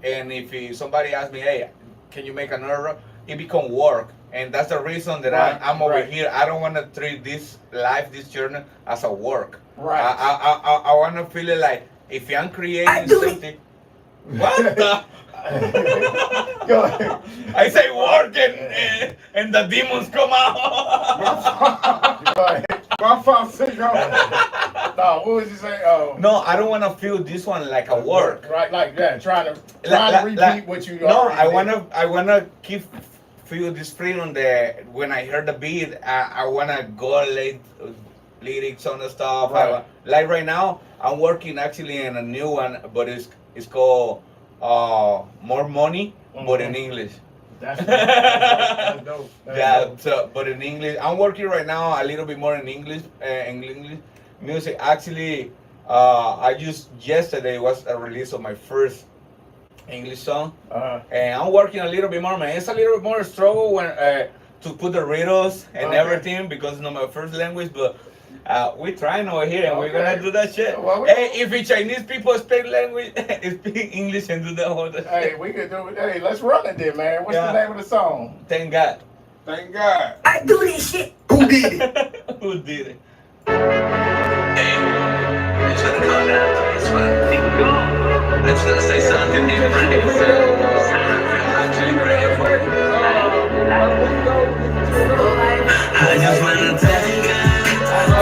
and if somebody asks me, hey, can you make another rock? It become work, and that's the reason that I'm over here. I don't want to treat this life, this journey, as a work. Right. I want to feel it like if I'm creating something. What the? Go ahead. I say work and the demons come out. Go ahead. My fault, C1nco. No, what was you saying? Oh. No, I don't want to feel this one like a work. Right, like that. Trying to repeat what you. No, I wanna keep feel this freedom that when I heard the beat, I wanna go late lyrics on the stuff. Right. Like right now, I'm working actually in a new one, but it's called More Money, but in English. That's dope. But in English, I'm working right now a little bit more in English music. Actually, I just yesterday was a release of my first English song, and I'm working a little bit more, man. It's a little bit more struggle when to put the riddles and everything because it's not my first language, but we're trying over here and we're gonna do that shit. Well, hey, if the Chinese people speak language, speak English and do the whole thing. Hey, we could do it. Hey, let's run it then, man. What's the name of the song? Thank God. Thank God. I do this shit. Who did it? Who did it? Hey, I'm trying to calm down. It's fine. I'm just gonna say something different. I just wanna thank God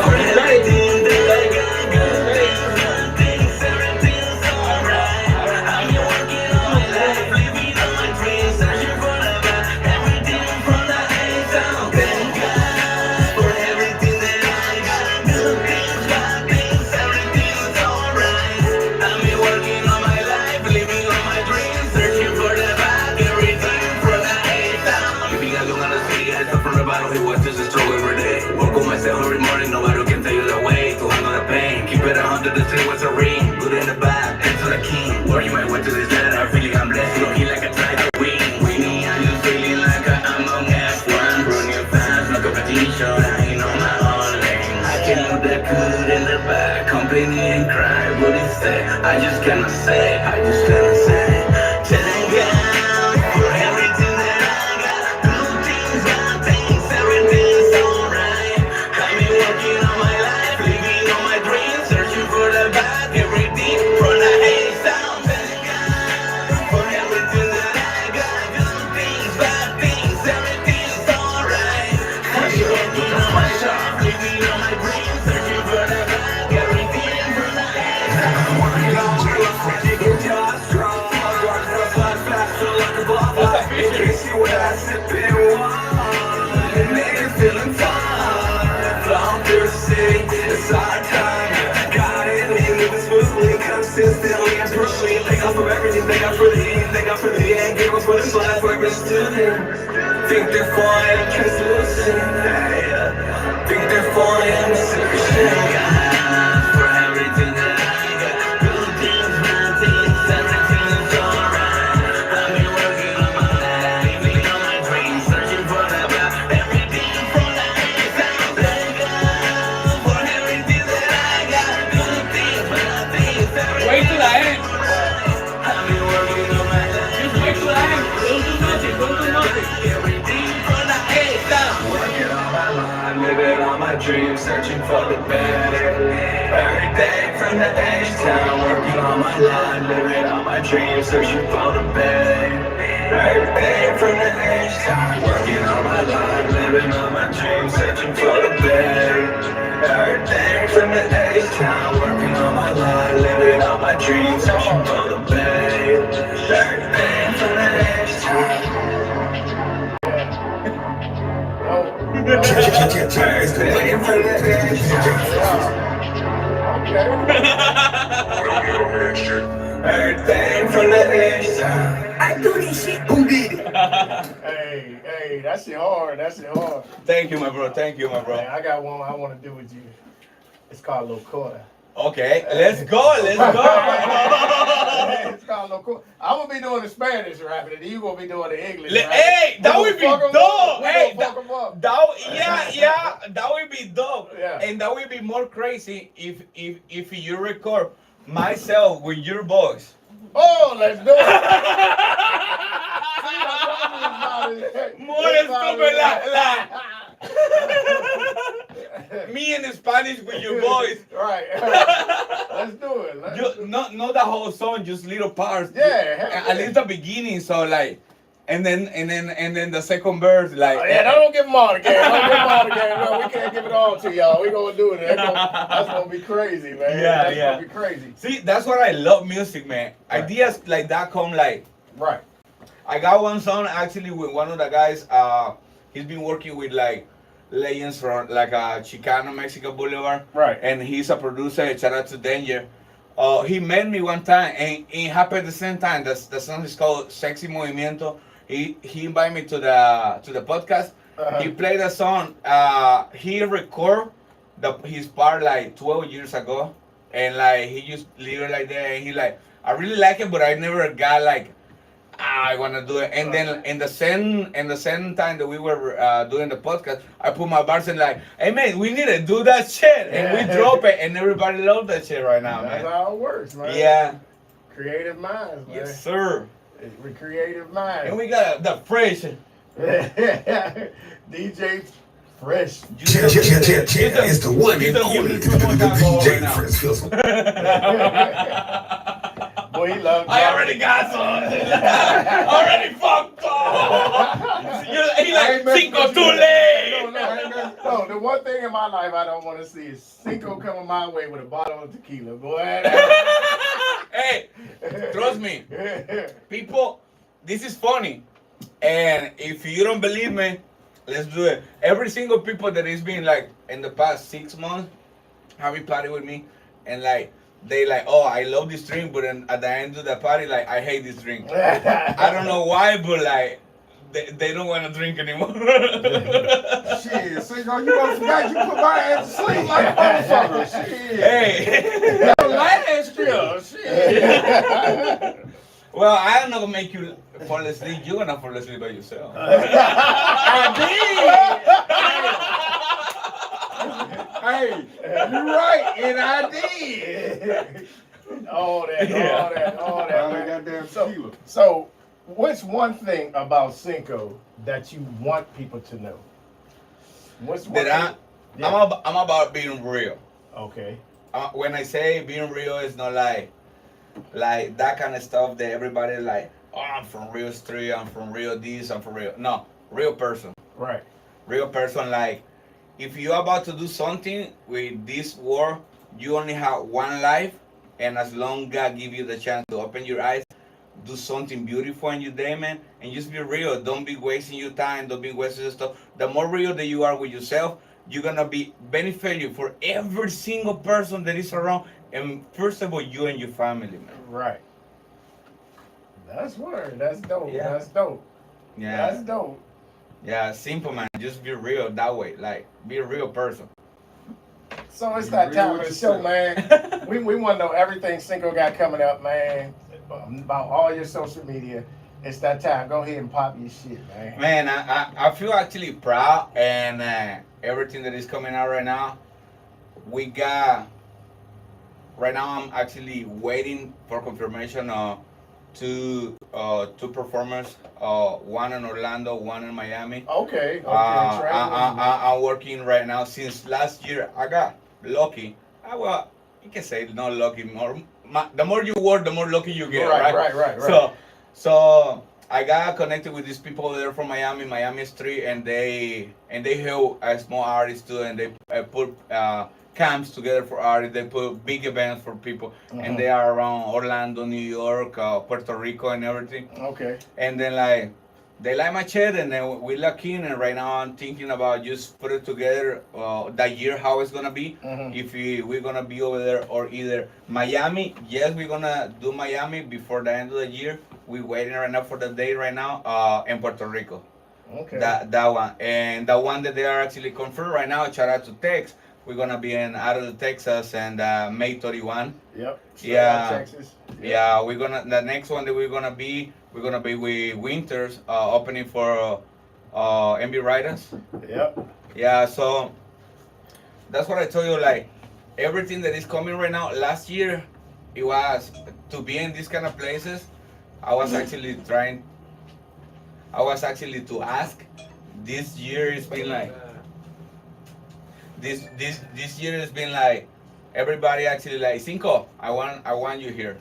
for everything that I got. Good things, everything's alright. I've been working all my life, living on my dreams, searching for the best, everything from the hate down. Thank God for everything that I got. Good things, bad things, everything's alright. I've been working all my life, living on my dreams, searching for the best, everything from the hate down. Living alone on the city, I come from the bottom, it was just a struggle every day. Work on myself every morning, nobody can tell you the way to handle the pain. Keep it 100, the street was a ring. Good in the bad, into the king. Working my way to this land, I feel like I'm blessed. Looking like a tiger wing. Winning, I'm just feeling like I'm on F1. Running fast, no competition, I ain't on my own lane. I can look the good in the bad, complaining and cry, but instead, I just cannot say, thank God for everything that I got. Good things, bad things, everything's alright. I've been working all my life, living on my dreams, searching for the bad, everything from the hate sound. Thank God for everything that I got. Good things, bad things, everything's alright. I've been working all my life, living on my dreams, searching for the bad, everything from the hate sound. In case you when I sip in wine, niggas feeling fine. Flown through the city, it's our time. Got it, living smoothly, consistently, and brutally. Thank God for everything, thank God for the end, thank God for the end. Gave us what it's like for every student. Think they're fine, translucent. Think they're fine, sufficient. God for everything that I got. Good things, bad things, everything's alright. I've been working on my life, living on my dreams, searching for the best, everything from the hate sound. Thank God for everything that I got. Good things, bad things, everything. Wait till I end. I've been working on my life. Just wait till I end. Don't do nothing. Everything from the hate sound. line, living all my dreams, searching for the best. Every day from the H-Town, working on my line, living all my dreams, searching for the best. Every day from the H-Town, working on my line, living all my dreams, searching for the best. Every day from the H-Town, working on my line, living all my dreams, searching for the best. Every day from the H-Town. Waiting for the everything from the edge. I do this shit. Who did it? Hey, that shit hard. That shit hard. Thank you, my bro. Thank you, my bro. Man, I got one I want to do with you. It's called Locura. Okay, let's go. Let's go. It's called Locura. I'm gonna be doing the Spanish rapping, and you gonna be doing the English. Hey, that would be dope. Hey, that would be dope. Yeah. And that would be more crazy if you record myself with your voice. Oh, let's do it. More stupid me in Spanish with your voice. Right. Let's do it. Not the whole song, just little parts. Yeah. At least the beginning, so like, and then the second verse, like. Don't give them all again. No, we can't give it all to y'all. We gonna do it. That's gonna be crazy, man. That's gonna be crazy. See, that's what I love music, man. Right. Ideas like that come like. Right. I got one song actually with one of the guys. He's been working with like legends from like Chicano, Mexico Boulevard. Right. And he's a producer. Shout out to Danger. He met me one time, and it happened at the same time. The song is called "Sexy Movimiento." He invited me to the podcast. He played the song. He recorded his part like 12 years ago, and like he just leave it like that. And he like, I really like it, but I never got like. I want to do it, and then in the same time that we were doing the podcast, I put my bars in like, hey man, we need to do that shit, and we drop it, and everybody loves that shit right now, That's man. how it works, man. Yeah. Creative minds, man. Yes, sir. We're creative minds. And we got the fresh. DJ Fresh. It's the one and only DJ Fresh Fizzle. Boy, he loves I already got some. Already fucked up. He like cinco too late. No, the one thing in my life I don't want to see is Cinco coming my way with a bottle of tequila, boy. Hey, trust me, people, this is funny. And if you don't believe me, let's do it. Every single people that has been like in the past 6 months having party with me, and like they like, oh, I love this drink, but then at the end of the party, like I hate this drink. I don't know why, but like they don't want to drink anymore. Shit, Cinco, you must forgot you put my ass to sleep like a motherfucker. Shit. Hey. Last year, shit. Well, I'm not gonna make you fall asleep. You're gonna fall asleep by yourself. I Hey, you're right, and I did. all that, All that man. goddamn tequila. So, what's one thing about Cinco that you want people to know? What's one That thing? I'm about being real. Okay. When I say being real, it's not like that kind of stuff that everybody like, oh, I'm from real street, I'm from real this, I'm from real. No, real person. Right. Real person, like, if you're about to do something with this world, you only have one life, and as long as God give you the chance to open your eyes, do something beautiful in your day, man, and just be real. Don't be wasting your time, don't be wasting your stuff. The more real that you are with yourself, you're gonna be beneficial for every single person that is around, and first of all, you and your family, man. Right. That's word. That's dope. Yeah. That's dope. Yeah. That's dope. Yeah, simple, man. Just be real that way. Like, be a real person. So it's Be that real time with of the show, yourself. man. we want to know everything Cinco got coming up, man. About all your social media. It's that time. Go ahead and pop your shit, man. Man, I feel actually proud, and everything that is coming out right now. Right now I'm actually waiting for confirmation of two performers, one in Orlando, one in Miami. Okay. I'm working right now since last year. I got lucky. Well, you can say not lucky. The more you work, the more lucky you get. Right. So I got connected with these people there from Miami, Miami Street, and they help a small artists too, and they put camps together for artists. They put big events for people, and they are around Orlando, New York, Puerto Rico, and everything. Okay. And then like they like my chat, and then we lock in. And right now I'm thinking about just put it together that year how it's gonna be. If we're gonna be over there or either Miami. Yes, we're gonna do Miami before the end of the year. We're waiting right now for the date right now. In Puerto Rico. Okay. That one and the one that they are actually confirmed right now. Shout out to Tex. We're gonna be in out of Texas and May 31. Yep. Yeah. Texas. Yep. Yeah, we're gonna the next one that we're gonna be with Winters opening for MB Riders. Yep. Yeah, so that's what I told you. Like everything that is coming right now. Last year, it was to be in these kind of places. I was actually to ask. This year it's been like this year has been like everybody actually like C1nco. I want you here.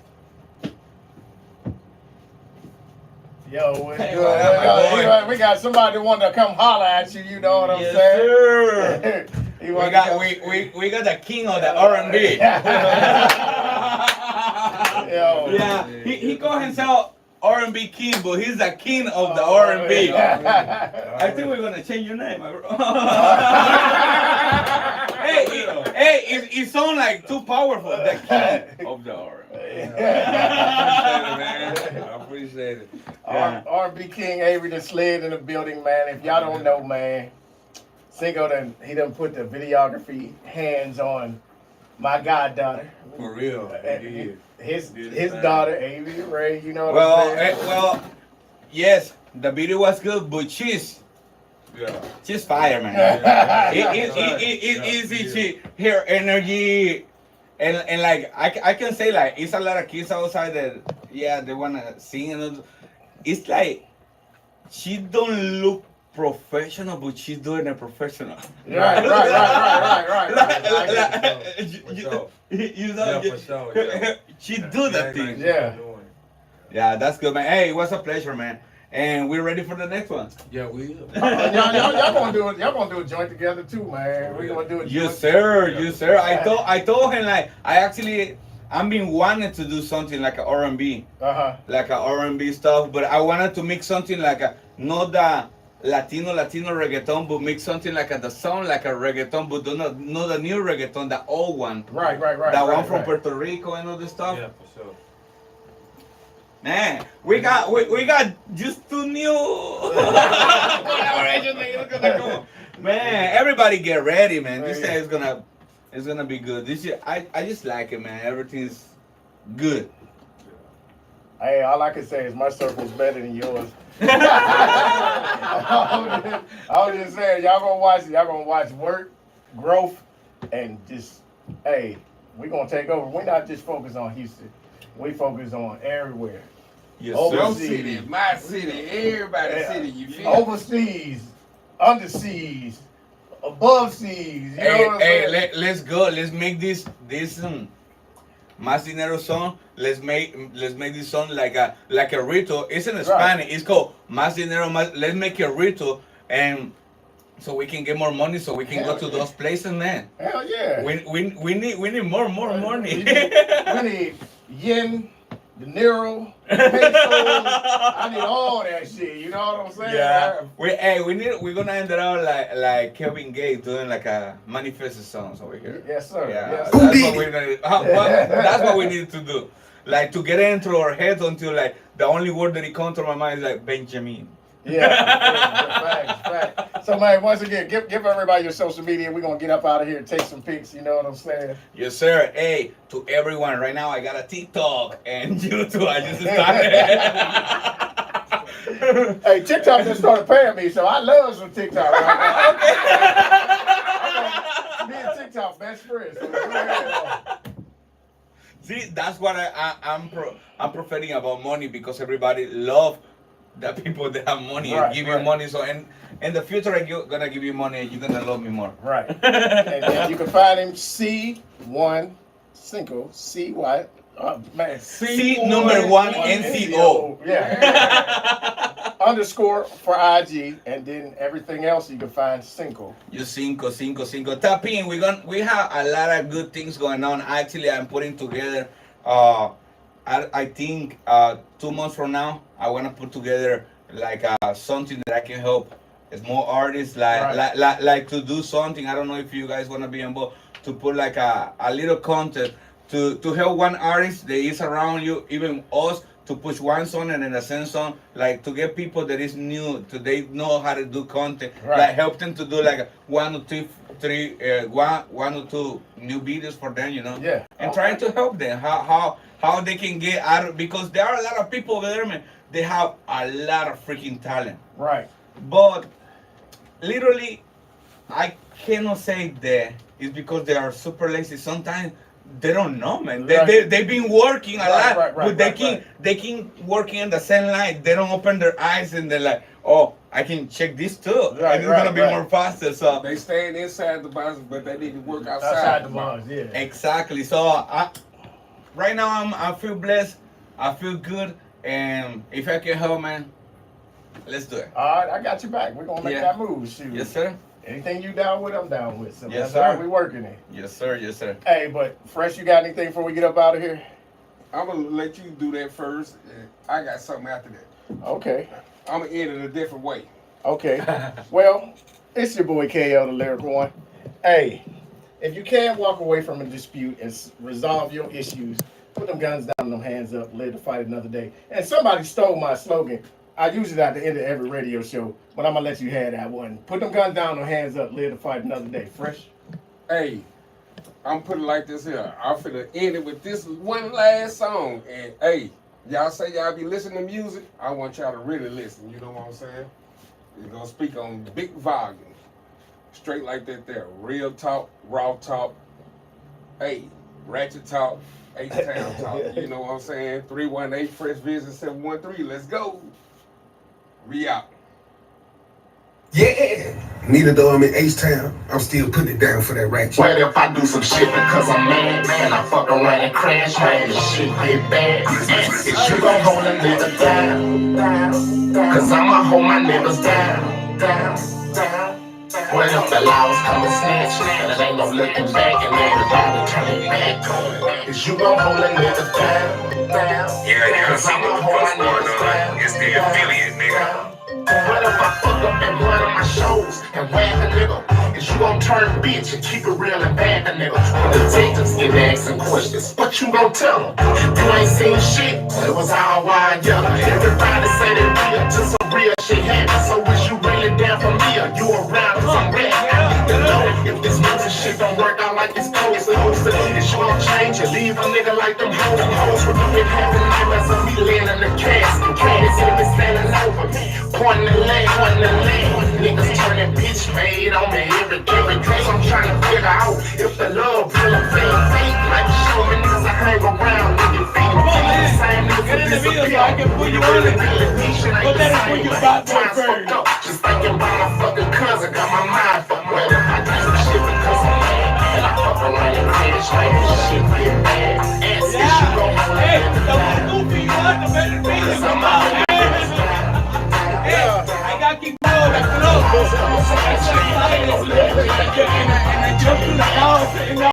Yo, what's Hey, good? what up, my boy? We got somebody that want to come holler at you. You know what I'm Yes, saying? sir. He we wanna got come- we got the king of the R&B. Yo. Yeah, he called himself R&B king, but he's the king of the R&B. I think we're gonna change your name, bro. hey, it sounds like too powerful. The king of the R&B. I appreciate it. Yeah. R&B King Avery the slid in the building, man. If y'all don't know, man, C1nco he done put the videography hands on my goddaughter. For real. Yeah. His daughter, Avery Ray, you know what Well, I'm saying? well, yes, the video was good, but she's fire, man. Easy, her energy, and like I can say like it's a lot of kids outside that they wanna sing and it's like she don't look professional, but she's doing it professional. Right. You know, For sure. she do that thing. Yeah. That's good, man. Hey, it was a pleasure, man. And we're ready for the next one. Yeah, we Y'all gonna do it. Y'all gonna do a joint together too, man. We gonna do it. Yes, sir. I told him like I've been wanting to do something like a R&B, like a R&B stuff, but I wanted to make something like not the Latino reggaeton, but make something like the sound like a reggaeton, but not the new reggaeton, the old one. Right. That one from Puerto Rico and all this stuff. Yeah, for sure. Man, we got just two new collaborations. Man, everybody get ready, man. This thing is gonna be good. This year, I just like it, man. Everything's good. Hey, all I can say is my circle's better than yours. I was just saying, y'all gonna watch work, growth, and just, hey, we gonna take over. We're not just focused on Houston. We focus on everywhere. Yes, Your sir. city, my city, everybody's city, you feel me? Overseas, underseas, above seas. You know what I'm saying? Let's go. Let's make this Más Dinero song. Let's make this song like a ritual. It's in Spanish. It's called Más Dinero. Let's make a ritual, and so we can get more money, so we can go to those places, man. Hell yeah. We need more money. We need yen, dinero, pesos. I need all that shit. You know what I'm saying? Yeah. We're gonna end it out like Kevin Gates doing like a manifesto songs over here. Yes, sir. Yeah, Yes, that's sir. what we're gonna. That's what we need to do. Like to get into our heads until like the only word that comes to my mind is like Benjamin. Yeah, facts. So man, once again, give everybody your social media. We're gonna get up out of here and take some pics, you know what I'm saying? Yes, sir. Hey, to everyone, right now I got a TikTok and YouTube. I just started. Hey, TikTok just started paying me, so I love some TikTok right now. Me and TikTok best friends. So go ahead. See, that's what I'm propheting about money, because everybody love the people that have money and give you money. So in the future, I'm gonna give you money and you're gonna love me more. Right. and you can find him C1nco CY. Man, C1nco. Yeah. Underscore for IG, and then everything else you can find Cinco. You cinco. Tap in. We have a lot of good things going on. Actually, I'm putting together. I think 2 months from now, I want to put together like something that I can help small artists like to do something. I don't know if you guys want to be involved, to put like a little content to help one artist that is around you, even us, to push one song and then a same song, like to get people that is new, to they know how to do content, like help them to do like one or two new videos for them, you know. Yeah. And trying to help them how they can get out of, because there are a lot of people over there, man. They have a lot of freaking talent. Right. But literally, I cannot say that it's because they are super lazy. Sometimes they don't know, man. They've been working a lot, but they can working in the same line. They don't open their eyes and they're like, oh, I can check this too. And it's gonna be more faster. So they stand inside the box, but they need to work outside. Outside the box, yeah. Exactly. So right now I feel blessed. I feel good, and if I can help, man, let's do it. All right, I got you back. We're gonna make that move. Shoot. Yes, sir. Anything you down with, I'm down with. So Yes, that's how sir. we working it. Yes, sir. Yes, sir. Hey, but Fresh, you got anything before we get up out of here? I'm gonna let you do that first. And I got something after that. Okay. I'm gonna end it a different way. Okay. Well, it's your boy KL, the Lyrical One. Hey, if you can't walk away from a dispute and resolve your issues, put them guns down, them hands up, live to fight another day. And somebody stole my slogan. I use it at the end of every radio show, but I'm gonna let you have that one. Put them guns down, them hands up, live to fight another day. Fresh. Hey, I'm putting it like this here. I'm finna end it with this one last song. And hey, y'all say y'all be listening to music. I want y'all to really listen. You know what I'm saying? You're gonna speak on big volume. Straight like that there. Real talk, raw talk. Hey, ratchet talk, H-Town talk. You know what I'm saying? 318 Fresh Vision 713. Let's go. We out. Yeah, neither though I'm in H-Town, I'm still putting it down for that ratchet. What if I do some shit because I'm mad, man? I fuck around and crash, man, this shit get bad. Is you gon' hold a nigga down? Cause I'ma hold my niggas down. What if the laws come and snatch, and it ain't no looking back, and everybody turning back on it? Is you gon' hold a nigga down? Yeah, Cause I'ma hold my niggas down. It's the affiliate, nigga. What if I fuck up and run on my shows and whack a nigga? Is you gon' turn bitch and keep it real and back a nigga? When detectives get asking questions, what you gon' tell them? You ain't seen shit, it was all wild yellow. Everybody say they real till some real shit happen. So is you really down for me or you around cause I'm rap? I need to know if this music shit don't work out like it's supposed to. Is you gon' change and leave a nigga like them hoes? Them hoes when you been having nightmares of me laying in the casket. Caddies in me standing over me. Pointing the leg. Niggas turning bitch made on me every day because I'm trying to figure out if the love really fake. Like show me niggas I hang around, nigga feet. Same niggas disappear. I can pull you on it. But that is when you got times fucked up. Just thinking about my fucking cousin, got my mind fucked up. I do some shit because I'm mad, and I fuck around and crash like this shit get bad.